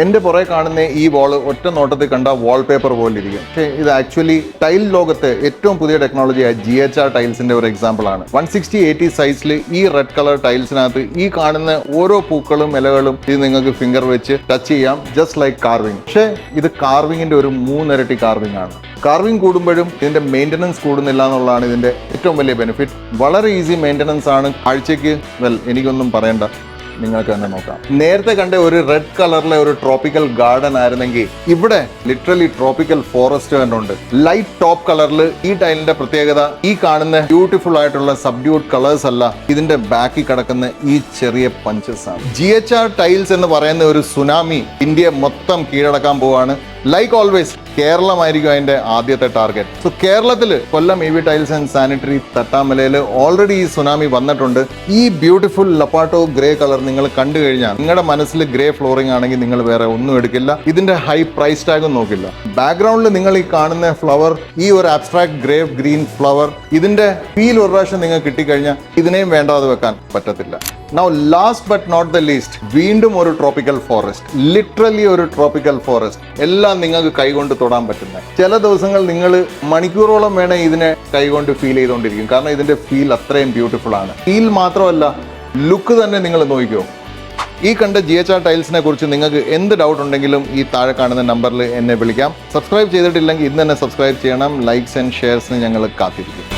എൻ്റെ പുറകെ കാണുന്ന ഈ വാള് ഒറ്റ നോട്ടത്തിൽ കണ്ട വാൾപേപ്പർ പോലെ ഇരിക്കും. പക്ഷേ ഇത് ആക്ച്വലി ടൈൽ ലോകത്തെ ഏറ്റവും പുതിയ ടെക്നോളജിയായ GHR ടൈൽസിന്റെ ഒരു എക്സാമ്പിൾ ആണ്. 160/80 സൈസിൽ ഈ റെഡ് കളർ ടൈൽസിനകത്ത് ഈ കാണുന്ന ഓരോ പൂക്കളും ഇലകളും ഇത് നിങ്ങൾക്ക് ഫിംഗർ വെച്ച് ടച്ച് ചെയ്യാം, ജസ്റ്റ് ലൈക്ക് കാർവിംഗ്. പക്ഷേ ഇത് കാർവിങ്ങിന്റെ ഒരു 3 ഇരട്ടി കാർവിംഗ് ആണ്. കാർവിംഗ് കൂടുമ്പോഴും ഇതിന്റെ മെയിൻ്റനൻസ് കൂടുന്നില്ല എന്നുള്ളതാണ് ഇതിന്റെ ഏറ്റവും വലിയ ബെനിഫിറ്റ്. വളരെ ഈസി മെയിൻ്റനൻസ് ആണ്. ആഴ്ചയ്ക്ക് എനിക്കൊന്നും പറയണ്ട, നിങ്ങൾക്ക് തന്നെ നോക്കാം. നേരത്തെ കണ്ട ഒരു റെഡ് കളറിലെ ഒരു ട്രോപ്പിക്കൽ ഗാർഡൻ ആയിരുന്നെങ്കിൽ ഇവിടെ ലിറ്ററലി ട്രോപ്പിക്കൽ ഫോറസ്റ്റ് തന്നെ ഉണ്ട്. ലൈറ്റ് ടോപ്പ് കളറിൽ ഈ ടൈലിന്റെ പ്രത്യേകത ഈ കാണുന്ന ബ്യൂട്ടിഫുൾ ആയിട്ടുള്ള സബ്ഡ്യൂഡ് കളേഴ്സ് അല്ല, ഇതിന്റെ ബാക്കിൽ കിടക്കുന്ന ഈ ചെറിയ പഞ്ചസ് ആണ്. GHR ടൈൽസ് എന്ന് പറയുന്ന ഒരു സുനാമി ഇന്ത്യ മൊത്തം കീഴടക്കാൻ പോവാണ്. ലൈക്ക് ഓൾവേസ് കേരളമായിരിക്കും അതിന്റെ ആദ്യത്തെ ടാർഗറ്റ്. സോ കേരളത്തിൽ Kollam EV tiles and sanitary തട്ടാമലയിൽ ഓൾറെഡി ഈ സുനാമി വന്നിട്ടുണ്ട്. ഈ ബ്യൂട്ടിഫുൾ ലപ്പാട്ടോ ഗ്രേ കളർ നിങ്ങൾ കണ്ടു കഴിഞ്ഞാൽ നിങ്ങളുടെ മനസ്സിൽ ഗ്രേ ഫ്ലോറിംഗ് ആണെങ്കിൽ നിങ്ങൾ വേറെ ഒന്നും എടുക്കില്ല. ഇതിന്റെ ഹൈ പ്രൈസ് ടാഗും നോക്കില്ല. ബാക്ക്ഗ്രൗണ്ടിൽ നിങ്ങൾ ഈ കാണുന്ന ഫ്ലവർ, ഈ ഒരു അബ്സ്ട്രാക്ട് ഗ്രേ ഗ്രീൻ ഫ്ലവർ, ഇതിന്റെ ഫീൽ ഒരു പ്രാവശ്യം നിങ്ങൾക്ക് കിട്ടിക്കഴിഞ്ഞാൽ ഇതിനെയും വേണ്ടാതെ വെക്കാൻ പറ്റത്തില്ല. Now last but not the least, വീണ്ടും ഒരു ട്രോപ്പിക്കൽ ഫോറസ്റ്റ്, ലിറ്ററലി ഒരു ട്രോപ്പിക്കൽ ഫോറസ്റ്റ്. എല്ലാം നിങ്ങൾക്ക് കൈകൊണ്ട് തൊടാൻ പറ്റുന്ന. ചില ദിവസങ്ങൾ നിങ്ങൾ മണിക്കൂറോളം വേണേ ഇതിനെ കൈകൊണ്ട് ഫീൽ ചെയ്തുകൊണ്ടിരിക്കും. കാരണം ഇതിന്റെ ഫീൽ അത്രയും ബ്യൂട്ടിഫുൾ ആണ്. ഫീൽ മാത്രമല്ല, ലുക്ക് തന്നെ നിങ്ങൾ നോക്കിക്കോ. ഈ കണ്ട GHR ടൈൽസിനെ കുറിച്ച് നിങ്ങൾക്ക് എന്ത് ഡൗട്ട് ഉണ്ടെങ്കിലും ഈ താഴെ കാണുന്ന നമ്പറിൽ എന്നെ വിളിക്കാം. സബ്സ്ക്രൈബ് ചെയ്തിട്ടില്ലെങ്കിൽ ഇന്ന് തന്നെ സബ്സ്ക്രൈബ് ചെയ്യണം. ലൈക്സ് ആൻഡ് ഷെയർസിന് ഞങ്ങൾ കാത്തിരിക്കും.